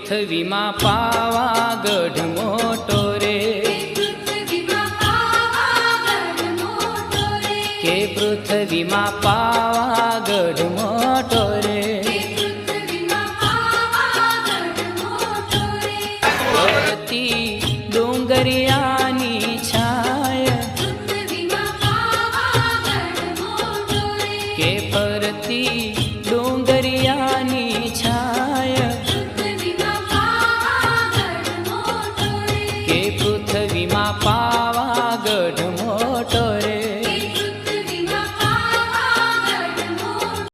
પૃથ્વીમાં પાવાગઢ મોટો રે, કે પૃથ્વીમાં પાવાગઢ મોટો રે, ફરતી ડુંગરિયાની છાય, કે ફરતી ડુંગરિયાની છાય, કે પૃથ્વીમાં પાવાગઢ મોટો